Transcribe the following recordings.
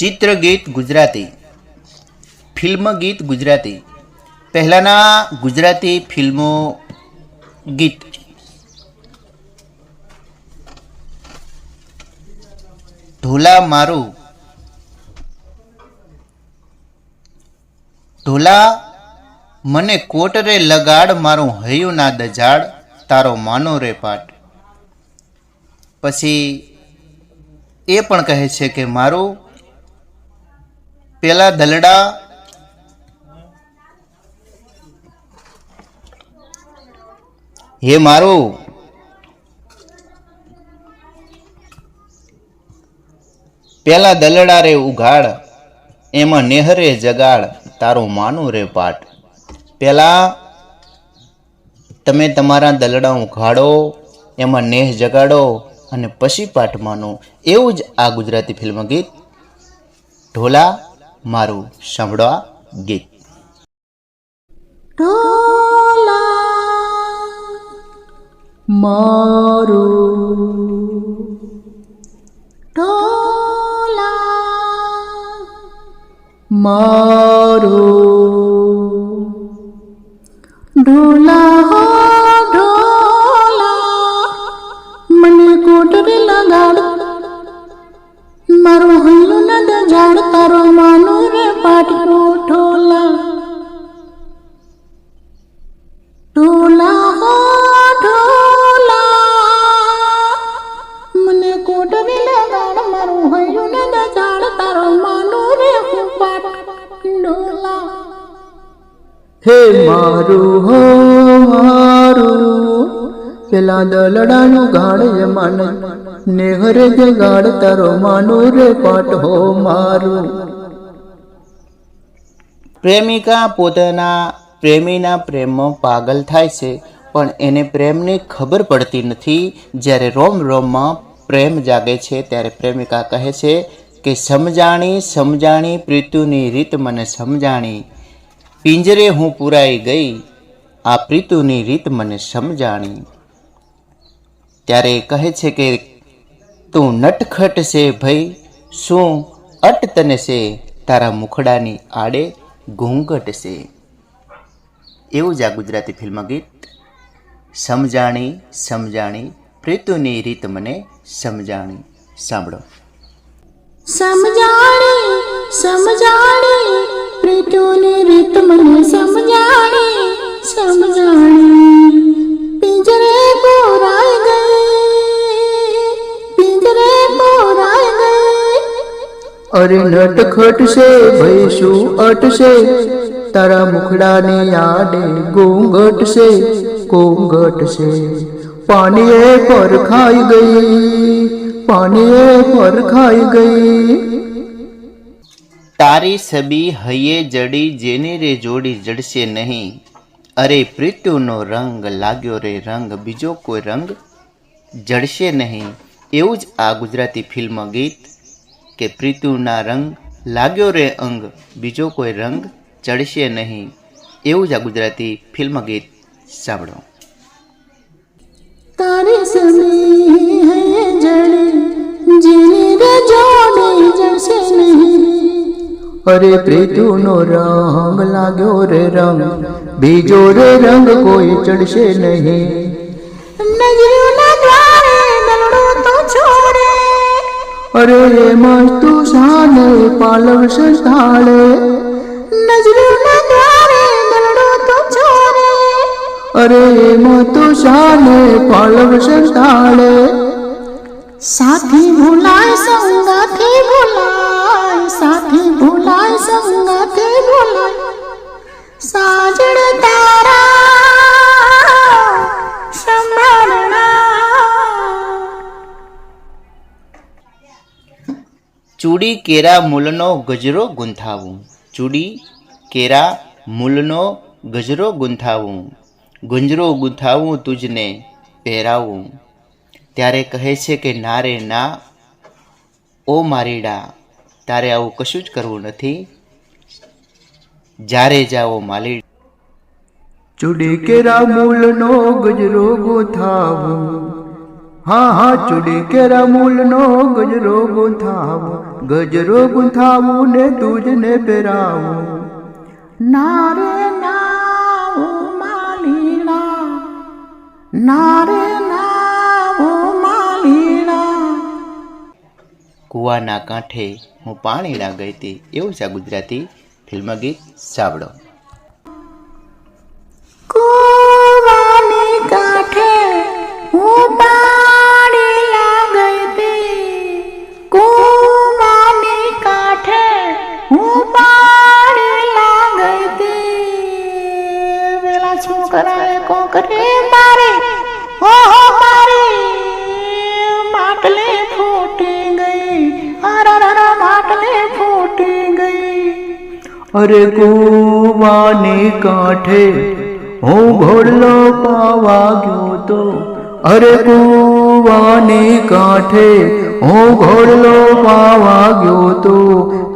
ચિત્રગીત Gujarati, film ગીત ગુજરાતી. પહેલાંના ગુજરાતી ફિલ્મો ગીત. ઢોલા મારું, ઢોલા મને કોટ રે લગાડ, મારું હૈયું ના દજાડ, તારો માનો રે પાટ. પછી એ પણ કહે છે કે મારું પેલા દલડા હે મારું પેલા દલડા રે ઉઘાડ, એમાં નેહરે જગાડ, તારું માનું રે પાટ. પેલા તમે તમારા દલડા ઉઘાડો, એમાં નેહ જગાડો અને પછી પાઠ માનો. એવું જ આ ગુજરાતી ફિલ્મ ગીત ઢોલા મારું. સાંભળો આ ગીત. ઢોલા મારું, ઢોલા મારું, ઢોલા હો ઢોલા મને કોટરે લગાડ, મારું હૈયું ન દજાડ, તારો માનો રે પાટ. ઢોલા ઢોલા હો ઢોલા મને કોટરે લગાડ, મારું હૈયું ન દજાડ, તારો માનો રે પાટ. ઢોલા હે મારું હો મારું પેલા દલડાનું ગાડ, યમાન નેહરે જગાડ, તારો માનો રે પાટ. હો મારું. પ્રેમિકા પોતાના પ્રેમીના પ્રેમમાં પાગલ થાય છે, પણ એને પ્રેમની ખબર પડતી નથી. જ્યારે રોમ રોમમાં પ્રેમ જાગે છે ત્યારે પ્રેમિકા કહે છે કે સમજાણી સમજાણી પ્રીતુની રીત મને સમજાણી, પિંજરે હું પુરાઈ ગઈ, આ પ્રીતુની રીત મને સમજાણી. ત્યારે કહે છે કે તું નટખટ છે ભઈ, શું અટ તને છે, તારા મુખડાની આડે ઘૂંઘટ છે. એવું જ આ ગુજરાતી ફિલ્મ ગીત સમજાણી સમજાણી પ્રીતુની રીત મને સમજાણી. સાંભળો. સમજાણી સમજાણી પ્રીતુની રીત મને સમજાણી, સમજાણી પિંજરે પુરાઈ ગઈ, પિંજરે પુરાઈ ગઈ. અરે નટખટ છે ભાઈ શું અટશે, તારા મુખડાની આડે ઘૂંઘટ છે, ઘૂંઘટ છે. પાણીએ પર ખાઈ ગઈ, પાણીએ પર ખાઈ ગઈ. તારી છબી હૈયે જડી, જેને રે જોડી જડશે નહીં, અરે પ્રીતુનો રંગ લાગ્યો રે રંગ, બીજો કોઈ રંગ જડશે નહીં. એવું જ આ ગુજરાતી ફિલ્મ ગીત કે પ્રીતુના રંગ લાગ્યો રે અંગ, બીજો કોઈ રંગ ચડશે નહીં. એવું જ આ ગુજરાતી ફિલ્મ ગીત સાંભળો. તારી સમી હૈયે જડી, જેની રે જોડી જડશે નહીં, અરે પ્રીતુનો રંગ લાગ્યો રે રંગ, બીજો રે રંગ કોઈ ચડશે નહીં. નજરોના દ્વારે દલડો તો છોડે, અરે એમાં તું શાને પાલવ સંતાડે, નજરોના દ્વારે દલડો તો છોડે, અરે એમાં તું શાને પાલવ સંતાડે. સાથી ભૂલાય સંગાથી ભૂલાય, સાથી ભૂલાય સંગાથી ભૂલાય, સાજણ તારા સંભાળના. ચૂડી કેરા મૂલનો ગજરો ગૂંથાવું, ચૂડી કેરા મૂલનો ગજરો ગૂંથાવું, ગુંજરો ગૂંથાવું તુજને પહેરાવું. ત્યારે કહે છે કે ના રે ના ઓ મારીડા, તારે આવું કશું જ કરવું નથી, જ્યારે જાઓ માલી. ચૂડી કેરા મૂલનો ગજરો ગોથાવું, હા હા ચૂડી કેરા મૂલનો ગજરો ગુંથાવું ને તુજને પહેરાવું. નારે નાવો માલીણા, નારે નાવો માલીણા. કૂવાના કાંઠે હું પાણીના ગઈતી, એવું છે આ ગુજરાતી ફિલ્મ ગીત. સાંભળો. કૂવાની કાંઠે હું પાણીના ગઈતી, કૂવાની કાંઠે હું પાણીના ગઈતી. પેલા છોકરાએ કોકરી મારી, ઓહો મારી માટલી ફૂટી ગઈ, અરર માટલી ફૂટી ગઈ. અરે કૂવાની કાંઠે હું ઘોડલો પાવા ગયો તો, અરે કૂવાની કાંઠે હું ઘોડલો પાવા ગયો તો,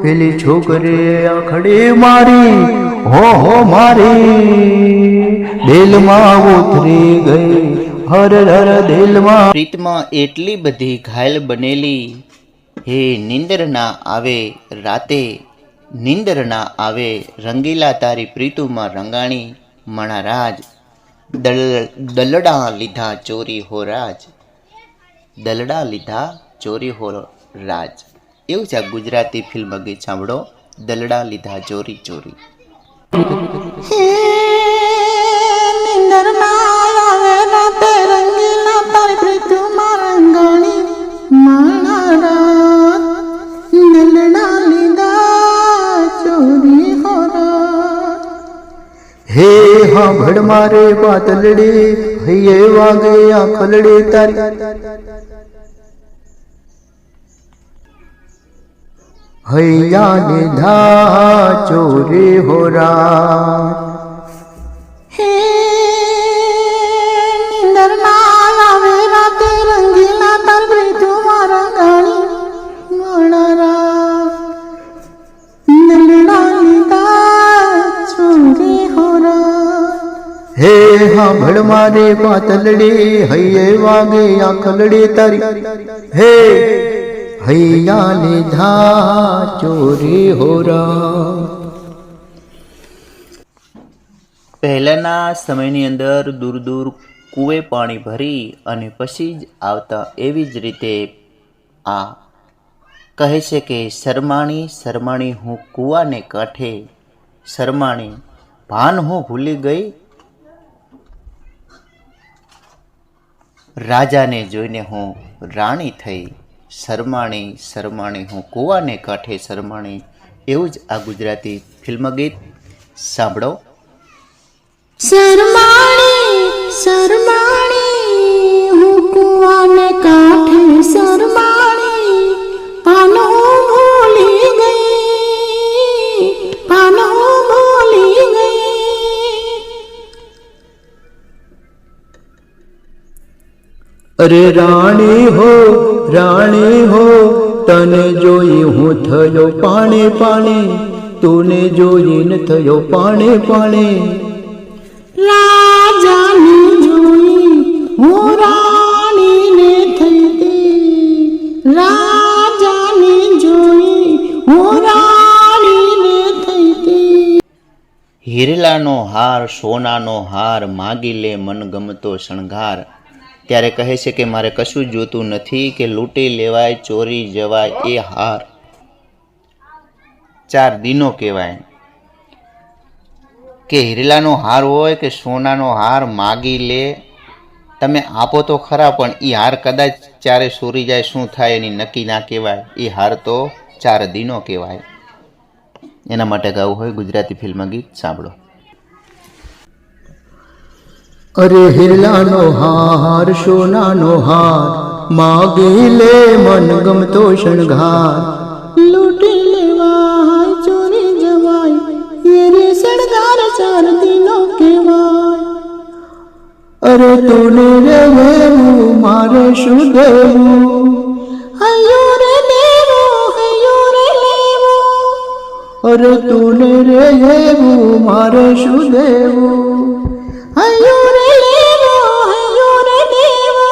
પેલી છોકરીએ આખડી મારી, હો મારી દિલમાં ઉતરી ગઈ, હર હર દિલમાં. પ્રીતમાં એટલી બધી ઘાયલ બનેલી, હે નિંદર ના આવે રાતે, નિંદર ના આવે રંગીલા તારી પ્રીતુમાં રંગાણી, મણા રાજ દલડા લીધા ચોરી હો રાજ, દલડા લીધા ચોરી હો રાજ. એવું છે આ ગુજરાતી ફિલ્મ ગીત. સાંભળો. દલડા લીધા ચોરી ચોરી. હે નિંદર ના આવે રાતે રંગીલા તારી પ્રીતુમાં રંગાણી, મણા રાજ દલડા લીધા ચોરી હો રાજ. હે હા ભડ મારે પાતલડી, હૈયે વાગે આ ખલડી તારી, હૈયા લીધા ચોરી હો રાત. હે નિંદર ના આવે રાતે રંગીલા તારી પ્રીતુમાં રંગાણી, મણા રાજ દલડા લીધા ચોરી હો રાજ. હે હા ભડ મારે પાતલડી, હૈયે વાગે આ ખલડી તારી, હે હૈયા લીધા ચોરી હો રાત. પહેલાંના સમયની અંદર દૂર દૂર કૂવે પાણી ભરી અને પછી જ આવતા. એવી જ રીતે આ કહે છે કે શરમાણી શરમાણી હું કૂવાને કાંઠે, શરમાણી ભાન હું ભૂલી ગઈ, રાજાને જોઈને હું રાણી થઈ, શરમાણી શરમાણી હું કૂવાને કાંઠે શરમાણી. એવું જ આ ગુજરાતી ફિલ્મ ગીત. સાંભળો. શરમાણી શરમાણી હું કૂવાને કાંઠે શરમાણી, પાનો ભૂલી ગઈ, પાનો ભૂલી ગઈ. અરે રાણી હો તને જોઈ હું થયો પાણી પાણી, તુને જોઈ ન થયો પાણી પાણી. રાજાને જોઈ હું રાણીને થઈ તી, રાજાને જોઈ હું રાણીને થઈ તી. હિરલાનો હાર સોનાનો હાર માગી લે મનગમતો શણગાર. ત્યારે કહે છે કે મારે કશું જોતું નથી કે લૂંટી લેવાય ચોરી જવાય એ હાર. 4 દિનો કહેવાય કે હિરલાનો હાર હોય કે સોનાનો હાર માગી લે, તમે આપો તો ખરા પણ એ હાર કદાચ ચારે ચોરી જાય શું થાય એની નક્કી ના કહેવાય. એ હાર તો 4 દિનો કહેવાય. એના માટે ગાવું હોય ગુજરાતી ફિલ્મ ગીત. સાંભળો. અરે હિરલાનો હાર સોનાનો હાર માગી લે મનગમતો શણગાર, લૂંટી લેવાય ચોરી જવાય એ રે શણગાર 4 દિનો કહેવાય. અરે તુને રે લેવું મારે શું દેવું, હૈયો રે લેવો હૈયો રે લેવો, અરે તુને રે લેવું મારે શું દેવું, હૈયો રે લેવો હૈયો રે લેવો.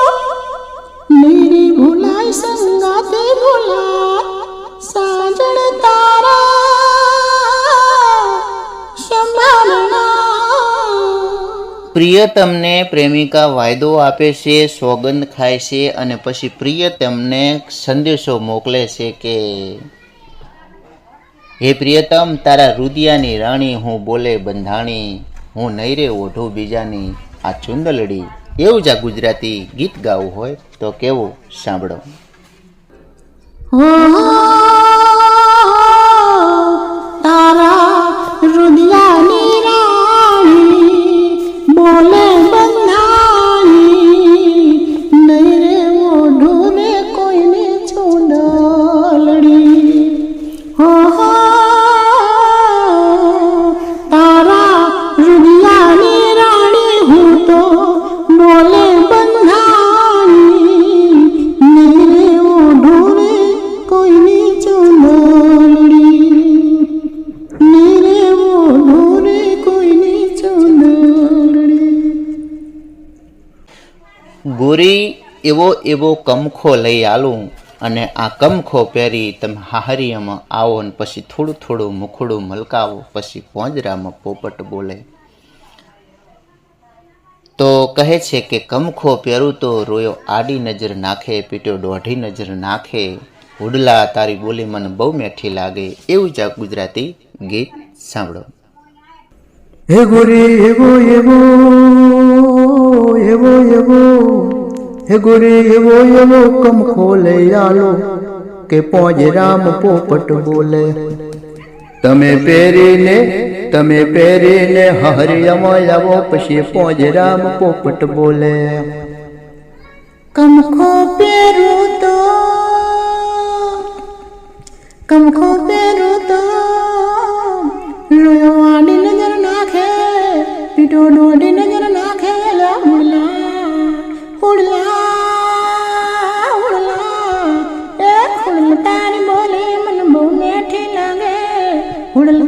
પ્રિયતમને પ્રેમિકા વાયદો આપે છે, સોગંદ ખાય છે અને પછી પ્રિયતમને સંદેશો મોકલે છે કે હે પ્રિયતમ, તારા રુદિયાની રાણી હું બોલે બંધાણી, હું નહીં રે ઓઢું બીજાની આ ચુંદલડી. એવું જ આ ગુજરાતી ગીત ગાવું હોય તો કેવું, સાંભળો. તારા રુદિયાની રાણી બોલે બંધાણી, નહીં રે ઓઢું રે કોઈને ચુંદલડી. તારા રુદિયાની રાણી હું તો બોલે બંધાણી, નહીં રે ઓઢું રે કોઈની ચુંદલડી, નહીં રે ઓઢું રે કોઈની ચુંદલડી. ગોરી એવો એવો કમખો લઈ આલું અને આ કમખો પહેરી તમે હાહરિયામાં આવો ને પછી થોડું થોડું મુખડું મલકાવો, પછી પોંજરામાં પોપટ બોલે. તો કહે છે કે કમખો પહેરું તો રોયો આડી નજર નાખે, પીટ્યો દોઢી નજર નાખે, હુડલા તારી બોલી મને બહુ મેઠી લાગે. એવું જ આ ગુજરાતી ગીત સાંભળો. હે ગોરી એવો એવો એવો એવો, હે ગોરી એવો એવો કમખો લઈ આલો કે પોંજરામ પોપટ બોલે. તમે પહેરીને હરિયામાં આવો પછી પોંજરામ પોપટ બોલે. કમખો પહેરું તો રોયો આડી નજર નાખે, પીટો દોઢી નજર નાખે. હુડલા એ હુડલ તારી બોલે મને બહુ મેઠી લાગે, હુડલ